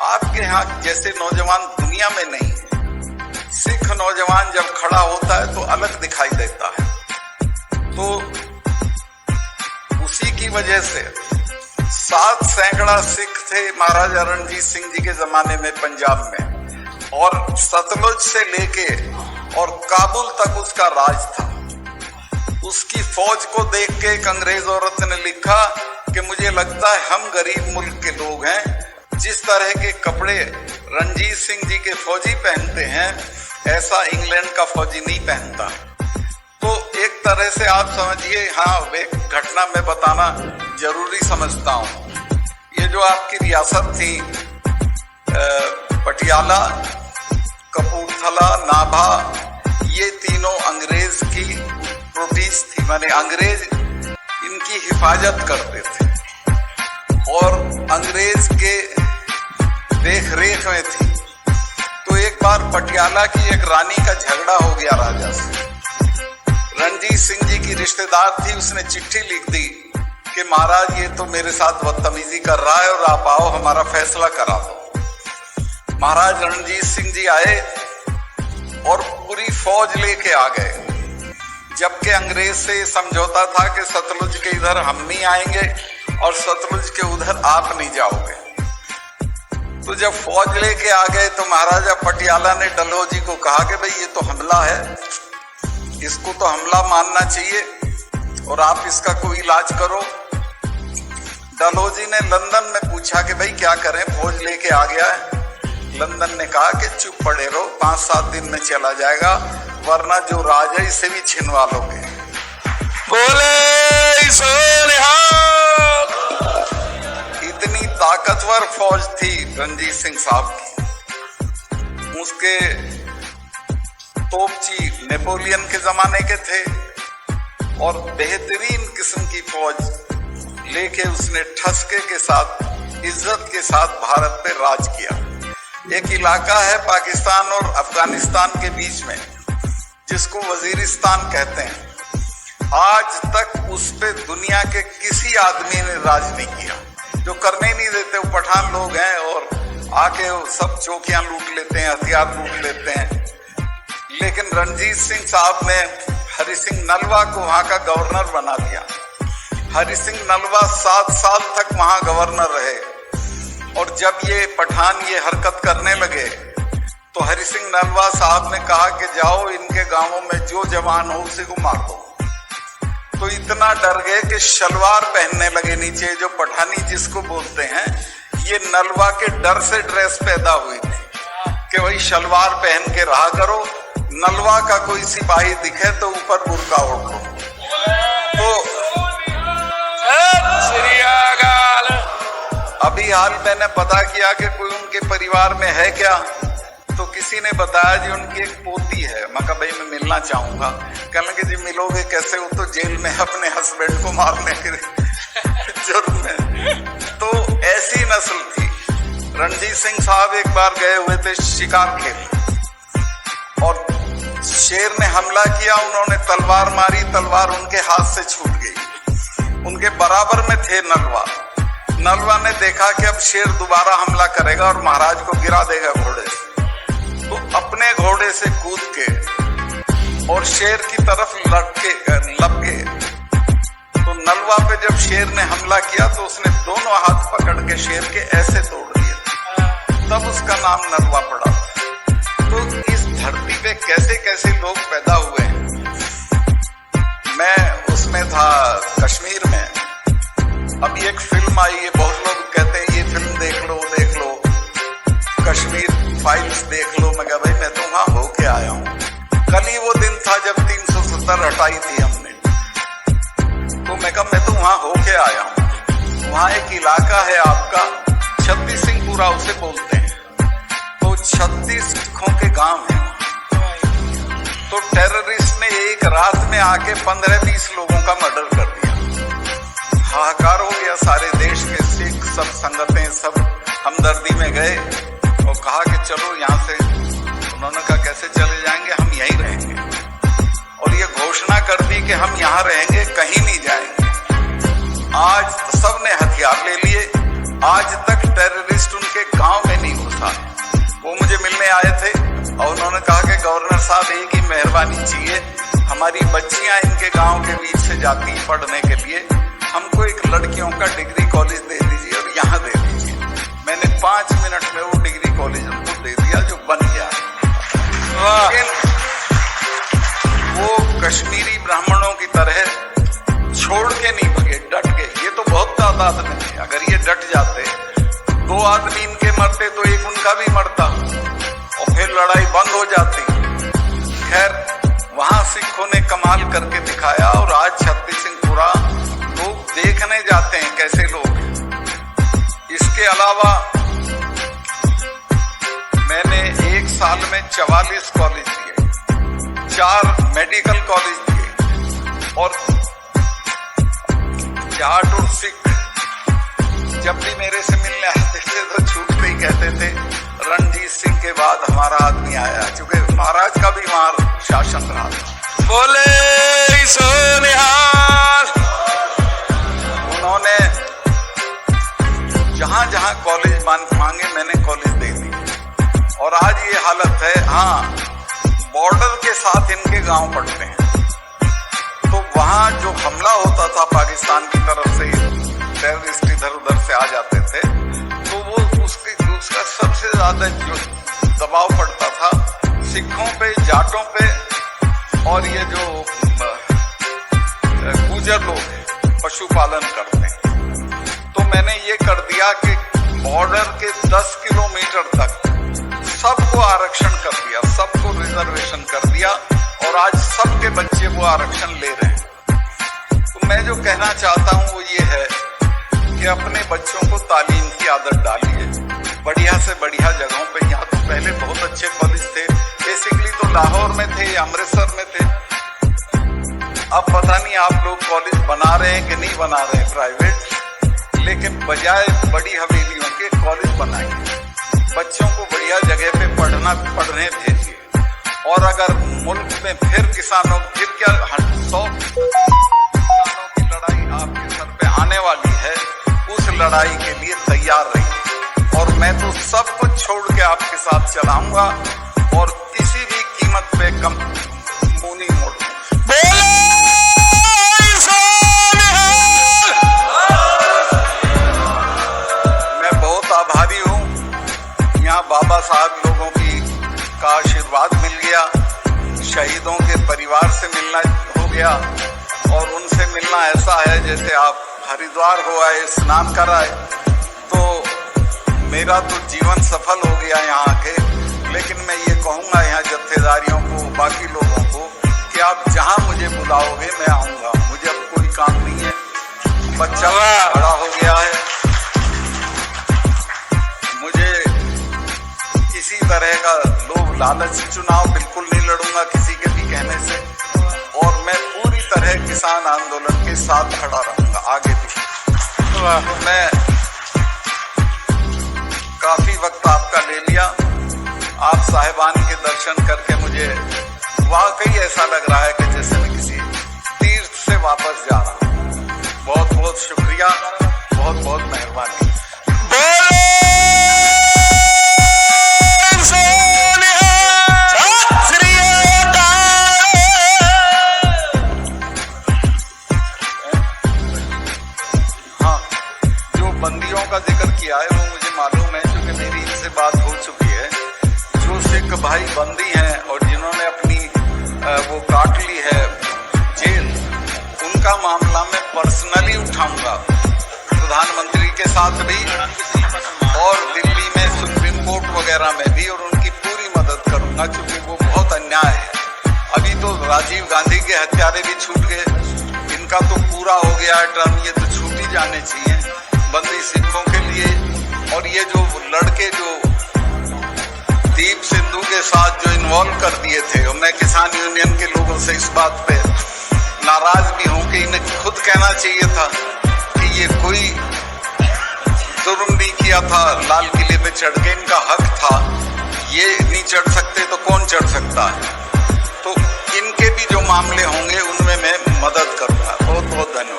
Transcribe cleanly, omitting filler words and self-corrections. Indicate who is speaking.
Speaker 1: आपके यहाँ जैसे नौजवान दुनिया में नहीं, सिख नौजवान जब खड़ा होता है तो अलग दिखाई देता है। तो उसी की वजह से 7 सैकड़ा सिख थे महाराजा रणजीत सिंह जी के जमाने में पंजाब में, और सतलुज से लेके और काबुल तक उसका राज था। उसकी फौज को देख के एक अंग्रेज औरत ने लिखा कि मुझे लगता है हम गरीब मुल्क के लोग हैं, जिस तरह के कपड़े रणजीत सिंह जी के फौजी पहनते हैं ऐसा इंग्लैंड का फौजी नहीं पहनता। तो एक तरह से आप समझिए, हाँ एक घटना में बताना जरूरी समझता हूँ। ये जो आपकी रियासत थी पटियाला, कपूरथला, नाभा, ये तीनों अंग्रेज की प्रोटीज थी, माने अंग्रेज इनकी हिफाजत करते थे और अंग्रेज के देख रेख में थी। तो एक बार पटियाला की एक रानी का झगड़ा हो गया राजा से। रणजीत सिंह जी की रिश्तेदार थी, उसने चिट्ठी लिख दी कि महाराज ये तो मेरे साथ बदतमीजी कर रहा है और आप आओ हमारा फैसला करा दो। महाराज रणजीत सिंह जी आए और पूरी फौज लेके आ गए, जबकि अंग्रेज से समझौता था कि सतलुज के इधर हम नहीं आएंगे और सतलुज के उधर आप नहीं जाओगे। तो जब फौज लेके आ गए तो महाराजा पटियाला ने डलहौजी को कहा कि भाई ये तो हमला है, इसको तो हमला मानना चाहिए और आप इसका कोई इलाज करो। डलहौजी ने लंदन में पूछा कि भाई क्या करें, फौज लेके आ गया है। लंदन ने कहा कि चुप पड़े रहो, 5-7 दिन में चला जाएगा, वरना जो राज है इसे भी छिनवा लोगे।
Speaker 2: बोले सोनिहाल।
Speaker 1: इतनी ताकतवर फौज थी रणजीत सिंह साहब की। उसके तोपची नेपोलियन के जमाने के थे और बेहतरीन किस्म की फौज लेके उसने ठसके के साथ, इज्जत के साथ भारत पे राज किया। एक इलाका है पाकिस्तान और अफगानिस्तान के बीच में जिसको वजीरिस्तान कहते हैं। आज तक उस पे दुनिया के किसी आदमी ने राज नहीं किया, जो करने नहीं देते। वो पठान लोग हैं और आके वो सब चौकियां लूट लेते हैं, हथियार लूट लेते हैं। लेकिन रणजीत सिंह साहब ने हरि सिंह नलवा को वहां का गवर्नर बना दिया। हरि सिंह नलवा 7 साल तक वहां गवर्नर रहे और जब ये पठान ये हरकत करने लगे तो हरि सिंह नलवा साहब ने कहा कि जाओ इनके गांवों में जो जवान हो उसी को मार दो। तो इतना डर गए कि शलवार पहनने लगे नीचे, जो पठानी जिसको बोलते हैं। ये नलवा के डर से ड्रेस पैदा हुई थी कि वही शलवार पहन के रहा करो, नलवा का कोई सिपाही दिखे तो ऊपर बुर्का ओढ़ लो। तो अभी हाल मैंने पता किया कि कोई उनके परिवार में है क्या, तो किसी ने बताया जी उनकी एक पोती है। मैं कहा भाई मैं मिलना चाहूंगा। कहने लगे जी मिलोगे कैसे, वो तो जेल में अपने हस्बैंड को मारने के जुर्म में। तो ऐसी नस्ल थी। रणजीत सिंह साहब एक बार गए हुए थे शिकार खेल और शेर ने हमला किया, उन्होंने तलवार मारी, तलवार उनके हाथ से छूट गई। उनके बराबर में थे नलवा। नलवा ने देखा कि अब शेर दोबारा हमला करेगा और महाराज को गिरा देगा घोड़े से, तो अपने घोड़े से कूद के और शेर की तरफ लप गए। तो नलवा पे जब शेर ने हमला किया तो उसने दोनों हाथ पकड़ के शेर के ऐसे तोड़ दिए, तब उसका नाम नलवा पड़ा। तो इस धरती पे कैसे कैसे लोग पैदा हुए हैं। मैं उसमें था कश्मीर में, अभी एक फिल्म आई है, बहुत लोग कहते हैं ये फिल्म देख लो देख लो, कश्मीर फाइल्स देख लो। मैं कहा भाई मैं तो वहां होके आया हूँ। कल ही वो दिन था जब 370 हटाई थी हमने, तो मैं कहा मैं तो वहां होके आया हूँ। वहां एक इलाका है आपका छत्तीस सिंहपुरा उसे बोलते हैं, तो 36 सिखों के गांव है। तो टेररिस्ट ने एक रात में आके 15-20 लोगों का मर्डर कर दिया। हाहाकार हो गया, सारे देश के सिख सब संगतें सब हमदर्दी में गए और कहा कि चलो यहाँ से। उन्होंने कहा कैसे चले जाएंगे, हम यहीं रहेंगे। और ये घोषणा कर दी कि हम यहाँ रहेंगे, कहीं नहीं जाएंगे। आज सबने हथियार ले लिए, आज तक टेररिस्ट उनके गांव में नहीं गांव के बीच से जाती हैं पढ़ने के लिए, हमको एक लड़कियों का डिग्री कॉलेज दे दीजिए और यहाँ दे दीजिए। मैंने 5 मिनट में वो डिग्री कॉलेज उनको दे दिया जो बन गया। लेकिन वो कश्मीरी ब्राह्मणों की तरह छोड़ के नहीं भगे, डट गए। ये तो बहुत तादाद में थे, अगर ये डट जाते 2 आदमी इनके मरते तो एक उनका भी मरता और फिर लड़ाई बंद हो जाती। खैर वहां सिखों ने कमाल करके दिखाया और आज छत्तीस सिंहपुरा लोग देखने जाते हैं कैसे लोग। इसके अलावा मैंने 1 साल में 44 कॉलेज दिए, 4 मेडिकल कॉलेज दिए और जाट और सिख जब भी मेरे से मिलने आते थे तो छूटते ही कहते थे रणजीत सिंह के बाद हमारा आदमी आया, क्योंकि महाराज का भी वहां शासन रहा था।
Speaker 2: बोले सो निहाल।
Speaker 1: उन्होंने जहां जहां कॉलेज मांगे मैंने कॉलेज दे दी और आज ये हालत है। हाँ, बॉर्डर के साथ इनके गांव पड़ते हैं, तो वहां जो हमला होता था पाकिस्तान की तरफ से, टेररिस्ट इधर उधर से आ जाते थे, तो वो उसका सबसे ज्यादा जो दबाव पड़ता था सिखों पे, जाटों पे और ये जो गुजर लोग हैं पशुपालन करते हैं। तो मैंने ये कर दिया कि बॉर्डर के 10 किलोमीटर तक सबको आरक्षण कर दिया, सबको रिजर्वेशन कर दिया और आज सबके बच्चे वो आरक्षण ले रहे हैं। तो मैं जो कहना चाहता हूं वो ये है कि अपने बच्चों को तालीम की आदत डालिए, बढ़िया से बढ़िया जगहों पे। यहाँ तो पहले बहुत अच्छे कॉलेज थे, बेसिकली तो लाहौर में थे, अमृतसर में थे। अब पता नहीं आप लोग कॉलेज बना रहे हैं कि नहीं बना रहे हैं प्राइवेट, लेकिन बजाय बड़ी हवेलियों के कॉलेज बनाइए, बच्चों को बढ़िया जगह पे पढ़ने भेजिए। और अगर मुल्क में फिर किसानों फिर क्या 100 किसानों की लड़ाई आपके सर पे आने वाली है, उस लड़ाई के लिए तैयार रहिए। और मैं तो सब कुछ छोड़ के आपके साथ चलाऊंगा और किसी भी कीमत पे मुंह नहीं मोड़ूंगा। मैं बहुत आभारी हूँ, यहाँ बाबा साहब लोगों का आशीर्वाद मिल गया, शहीदों के परिवार से मिलना हो गया और उनसे मिलना ऐसा है जैसे आप हरिद्वार हो आए, स्नान कर आए। तो मेरा तो जीवन सफल हो गया यहाँ आके। लेकिन मैं ये कहूँगा यहाँ जत्थेदारियों को, बाकी लोगों को कि आप जहाँ मुझे बुलाओगे मैं आऊँगा। मुझे अब कोई काम नहीं है, बच्चा बड़ा हो गया है, मुझे किसी तरह का लोभ लालच चुनाव बिल्कुल नहीं लड़ूंगा किसी के भी कहने से, और मैं पूरी तरह किसान आंदोलन के साथ खड़ा रहूंगा आगे भी। तो मैं काफी वक्त आपका ले लिया, आप साहिबान के दर्शन करके मुझे वाकई ऐसा लग रहा है कि जैसे मैं किसी तीर्थ से वापस जा रहा हूँ। बहुत बहुत शुक्रिया, बहुत बहुत मेहरबानी। बंदियों का जिक्र किया है वो मुझे मालूम है, क्योंकि मेरी इनसे बात हो चुकी है। जो सिख भाई बंदी हैं और जिन्होंने अपनी वो काट ली है जेल, उनका मामला मैं पर्सनली उठाऊंगा प्रधानमंत्री के साथ भी और दिल्ली में सुप्रीम कोर्ट वगैरह में भी, और उनकी पूरी मदद करूंगा क्योंकि वो बहुत अन्याय है। अभी तो राजीव गांधी के हत्यारे भी छूट गए, इनका तो पूरा हो गया है टर्म, ये तो छूट ही जाने चाहिए बंदी सिखों के लिए। और ये जो लड़के जो दीप सिंधु के साथ जो इन्वॉल्व कर दिए थे, और मैं किसान यूनियन के लोगों से इस बात पे नाराज भी हूं कि इन्हें खुद कहना चाहिए था कि ये कोई जुर्म नहीं किया था, लाल किले पे चढ़ के इनका हक था, ये नहीं चढ़ सकते तो कौन चढ़ सकता है। तो इनके भी जो मामले होंगे उनमें मैं मदद करूंगा। बहुत बहुत धन्यवाद।